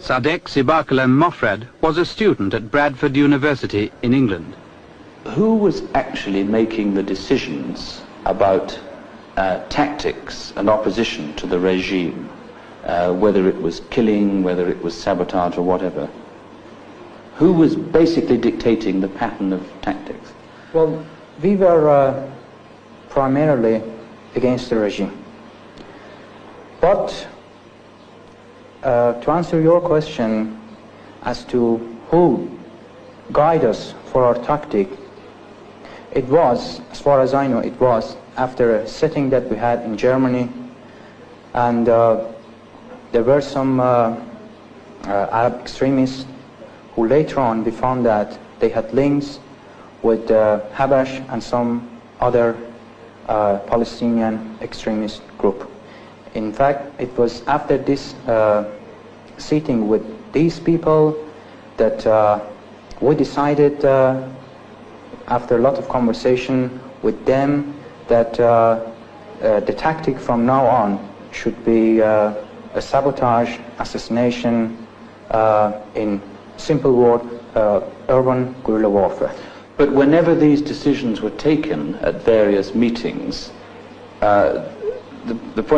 Sadek Sibakalem Mofrad was a student at Bradford University in England. Who was actually making the decisions about tactics and opposition to the regime, whether it was killing, whether it was sabotage or whatever? Who was basically dictating the pattern of tactics? Well, we were primarily against the regime. But to answer your question as to who guided us for our tactic, it was, as far as I know, it was after a setting that we had in Germany, and there were some Arab extremists who later on we found that they had links with Habash and some other Palestinian extremist group. In fact, it was after this sitting with these people that we decided, after a lot of conversation with them, that the tactic from now on should be a sabotage, assassination, in simple word, urban guerrilla warfare. But whenever these decisions were taken at various meetings, the point